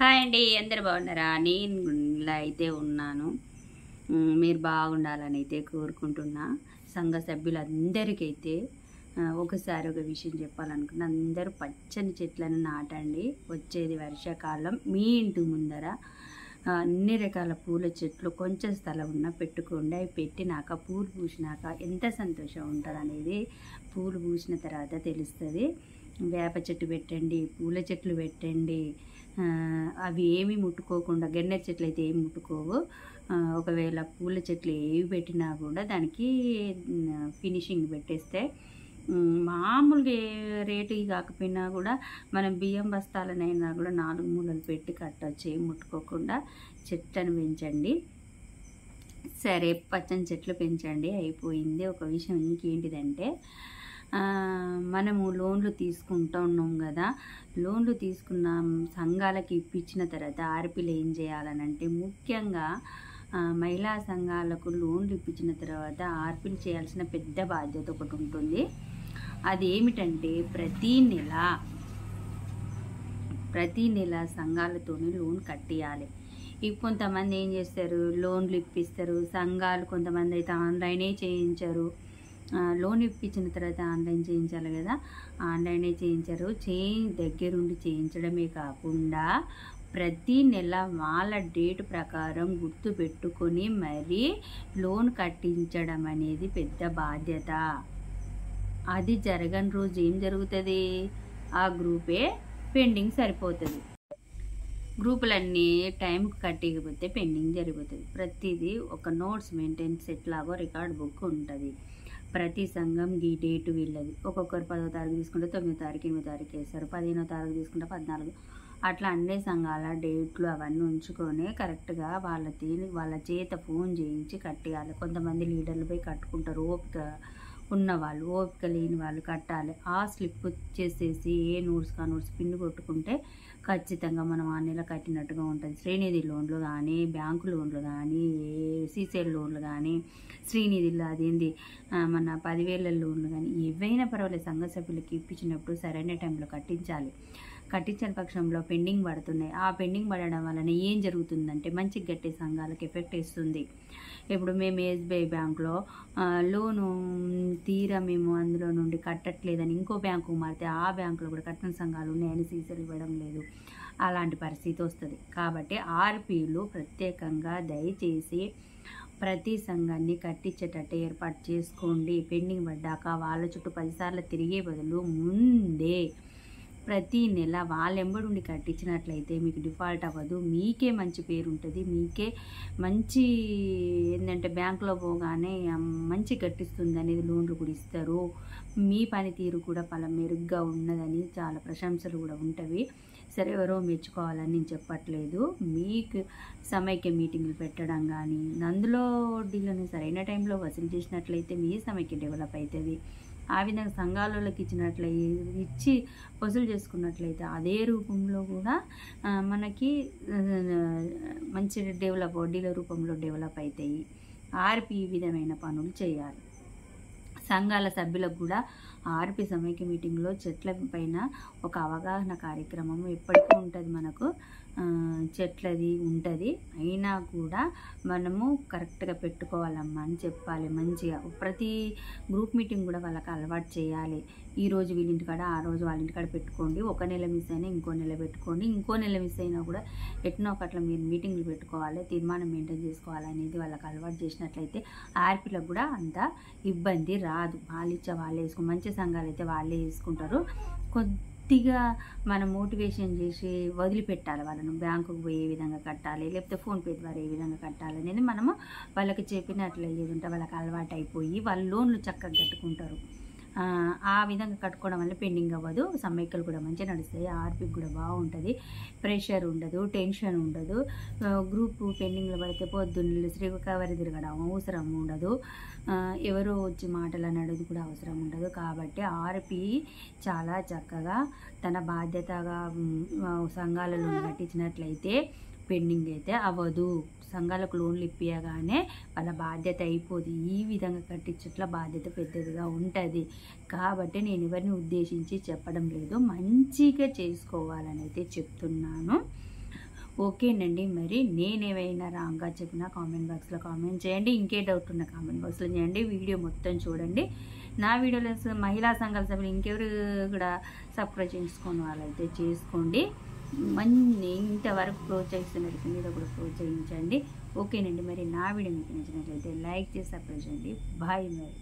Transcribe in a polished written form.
Hi అండి, అందరు బాగున్నారా? నేను ఇలా అయితే ఉన్నాను. మీరు బాగుండాలని అయితే కోరుకుంటున్నా. సంఘ సభ్యులందరికైతే ఒకసారి ఒక విషయం చెప్పాలనుకున్నా. అందరూ పచ్చని చెట్లను నాటండి. వచ్చేది వర్షాకాలం. మీ ఇంటి ముందర అన్ని రకాల పూల చెట్లు కొంచెం స్థలం ఉన్నా పెట్టుకోండి. అవి పెట్టినాక పూలు పూసినాక ఎంత సంతోషం ఉంటుంది అనేది పూలు పూసిన తర్వాత తెలుస్తుంది. వేప చెట్టు పెట్టండి, పూల చెట్లు పెట్టండి. అవి ఏమి ముట్టుకోకుండా, గన్నేరు చెట్లు అయితే ఏమి ముట్టుకోవు. ఒకవేళ పూల చెట్లు ఏవి పెట్టినా కూడా దానికి ఫినిషింగ్ పెట్టేస్తే మామూలుగా రేటు కాకపోయినా కూడా మనం బియ్యం బస్తాలనైనా కూడా 4 మూలలు పెట్టి కట్టవచ్చు. ఏం ముట్టుకోకుండా చెట్లను పెంచండి. సరే, పచ్చని చెట్లు పెంచండి, అయిపోయింది. ఒక విషయం ఇంకేంటిదంటే, మనము లోన్లు తీసుకుంటూ ఉన్నాం కదా. లోన్లు తీసుకున్న సంఘాలకి ఇప్పించిన తర్వాత ఆర్పీలు ఏం చేయాలనంటే, ముఖ్యంగా మహిళా సంఘాలకు లోన్లు ఇప్పించిన తర్వాత ఆర్పీలు చేయాల్సిన పెద్ద బాధ్యత ఒకటి ఉంటుంది. అది ఏమిటంటే, ప్రతి నెల సంఘాలతోనే లోన్ కట్టియాలి. కొంతమంది ఏం చేస్తారు, లోన్లు ఇప్పిస్తారు. సంఘాలు కొంతమంది అయితే ఆన్లైనే చేయించరు. లోన్ ఇప్పించిన తర్వాత ఆన్లైన్ చేయించాలి కదా, ఆన్లైనే చేయించరు. దగ్గరుండి చేయించడమే కాకుండా ప్రతి నెల వాళ్ళ డేట్ ప్రకారం గుర్తు పెట్టుకొని మరీ లోన్ కట్టించడం అనేది పెద్ద బాధ్యత. అది జరగని రోజు ఏం జరుగుతుంది, ఆ గ్రూపే పెండింగ్ సరిపోతుంది. గ్రూపులన్నీ టైంకి కట్టకపోతే పెండింగ్ జరిగిపోతుంది. ప్రతిదీ ఒక నోట్స్ మెయింటైన్ సెట్లాగో రికార్డ్ బుక్ ఉంటుంది. ప్రతి సంఘం ఈ డేటు వీళ్ళది. ఒక్కొక్కరు 10వ తారీఖు తీసుకుంటే 9వ తారీఖు, 8వ తారీఖు వేస్తారు. 15వ తారీఖు తీసుకుంటే 14. అట్లా అన్ని సంఘాల డేట్లు అవన్నీ ఉంచుకొని కరెక్ట్గా వాళ్ళ చేత ఫోన్ చేయించి కట్టేయాలి. కొంతమంది లీడర్లు పోయి కట్టుకుంటారు. ఓపిక ఉన్నవాళ్ళు, ఓపిక లేని వాళ్ళు కట్టాలి. ఆ స్లిప్ చేసేసి ఏ నోట్స్ పిన్ను కొట్టుకుంటే ఖచ్చితంగా మనం ఆ నెల కట్టినట్టుగా ఉంటుంది. శ్రీనిధి లోన్లు కానీ, బ్యాంకు లోన్లు కానీ, సీసీఎల్ లోన్లు కానీ, శ్రీనిధిలో అదేంది మన 10,000 లోన్లు కానీ, ఏవైనా పర్వాలేదు. సంఘ సభ్యులకి ఇప్పించినప్పుడు సరైన టైంలో కట్టించాలి. కట్టించిన పక్షంలో పెండింగ్ పడుతున్నాయి. ఆ పెండింగ్ పడడం వలన ఏం జరుగుతుందంటే, మంచి గట్టి సంఘాలకు ఎఫెక్ట్ ఇస్తుంది. ఇప్పుడు మేము ఎస్బీఐ బ్యాంకులో లోను మేము అందులో నుండి కట్టట్లేదని ఇంకో బ్యాంకు మారితే ఆ బ్యాంకులో కూడా కట్టిన సంఘాలు ఉన్నాయని సీసీలు ఇవ్వడం లేదు. అలాంటి పరిస్థితి వస్తుంది. కాబట్టి ఆర్పీలు ప్రత్యేకంగా దయచేసి ప్రతి సంఘాన్ని కట్టించేటట్టు ఏర్పాటు చేసుకోండి. పెండింగ్ పడ్డాక వాళ్ళ చుట్టూ 10 సార్లు తిరిగే బదులు ముందే ప్రతి నెల వాళ్ళెంబడుండి కట్టించినట్లయితే మీకు డిఫాల్ట్ అవ్వదు. మీకే మంచి పేరు ఉంటుంది. మీకే మంచి ఏంటంటే బ్యాంకులో పోగానే మంచి కట్టిస్తుంది అనేది లోన్లు కూడా ఇస్తారు. మీ పనితీరు కూడా మెరుగ్గా ఉన్నదని చాలా ప్రశంసలు కూడా ఉంటవి. సరే, ఎవరో మెచ్చుకోవాలని నేను చెప్పట్లేదు. మీకు సమైక్య మీటింగులు పెట్టడం కానీ, అందులో వడ్డీలను సరైన టైంలో వసూలు చేసినట్లయితే మీ సమైక్య డెవలప్ అవుతుంది. ఆ విధంగా సంఘాలకి ఇచ్చి వసూలు చేసుకున్నట్లయితే అదే రూపంలో కూడా మనకి మంచి వడ్డీల రూపంలో డెవలప్ అవుతాయి. ఆర్పీ ఈ విధమైన పనులు చేయాలి. సంఘాల సభ్యులకు కూడా ఆర్పీ సమైక్య మీటింగ్లో చెట్ల పైన ఒక అవగాహన కార్యక్రమం ఎప్పటికీ ఉంటుంది. మనకు చెట్లది ఉంటుంది. అయినా కూడా మనము కరెక్ట్గా పెట్టుకోవాలమ్మా అని చెప్పాలి. మంచిగా ప్రతి గ్రూప్ మీటింగ్ కూడా వాళ్ళకి అలవాటు చేయాలి. ఈరోజు వీళ్ళింటికాడ ఆ రోజు వాళ్ళ ఇంటికాడ పెట్టుకోండి. ఒక నెల మిస్ అయినా ఇంకో నెల పెట్టుకోండి. ఇంకో నెల మిస్ అయినా కూడా ఎట్నో ఒకట్లా మీరు మీటింగ్లు పెట్టుకోవాలి, తీర్మానం మెయింటైన్ చేసుకోవాలి అనేది వాళ్ళకి అలవాటు చేసినట్లయితే ఆర్పీలకు కూడా అంత ఇబ్బంది రాదు. వాళ్ళే మంచి సంఘాలు అయితే వాళ్ళే వేసుకుంటారు. కొద్దిగా మనం మోటివేషన్ చేసి వదిలిపెట్టాలి వాళ్ళను. బ్యాంకుకు పోయి ఏ విధంగా కట్టాలి, లేకపోతే ఫోన్పే ద్వారా ఏ విధంగా కట్టాలి అనేది మనము వాళ్ళకి చెప్పినట్లయితే వాళ్ళకి అలవాటు అయిపోయి వాళ్ళు లోన్లు చక్కగా కట్టుకుంటారు. ఆ విధంగా కట్టుకోవడం వల్ల పెండింగ్ అవ్వదు. సమైక్యలు కూడా మంచిగా నడుస్తాయి. ఆర్పీకి కూడా బాగుంటుంది. ప్రెషర్ ఉండదు, టెన్షన్ ఉండదు. గ్రూపు పెండింగ్లో పడితే పొద్దున్న శ్రీకవరి తిరగడం అవసరం ఉండదు. ఎవరో వచ్చి మాటలు అనేది కూడా అవసరం ఉండదు. కాబట్టి ఆర్పీ చాలా చక్కగా తన బాధ్యతగా సంఘాలలో కట్టించినట్లయితే పెండింగ్ అయితే అవ్వదు. సంఘాలకు లోన్లు ఇప్పియగానే వాళ్ళ బాధ్యత అయిపోదు. ఈ విధంగా కట్టించట్ల బాధ్యత పెద్దదిగా ఉంటుంది. కాబట్టి నేను ఎవరిని ఉద్దేశించి చెప్పడం లేదు, మంచిగా చేసుకోవాలని అయితే చెప్తున్నాను. ఓకేనండి. మరి నేనేమైనా రాంగ్‌గా చెప్పినా కామెంట్ బాక్స్‌లో కామెంట్ చేయండి. ఇంకే డౌట్ ఉన్నా కామెంట్ బాక్స్‌లో చేయండి. వీడియో మొత్తం చూడండి. నా వీడియోలో మహిళా సంఘాల సభ్యులు ఇంకెవరు కూడా సబ్స్క్రైబ్ చేసుకోని వాళ్ళైతే చేసుకోండి. ఇంతవరకు ప్రోత్సహిస్తున్నట్టు మీద కూడా ప్రోత్సహించండి. ఓకేనండి. మరి నా వీడియో మీకు నచ్చినట్లయితే లైక్ చేసి సబ్స్క్రైబ్ చేయండి. బాయ్ మరి.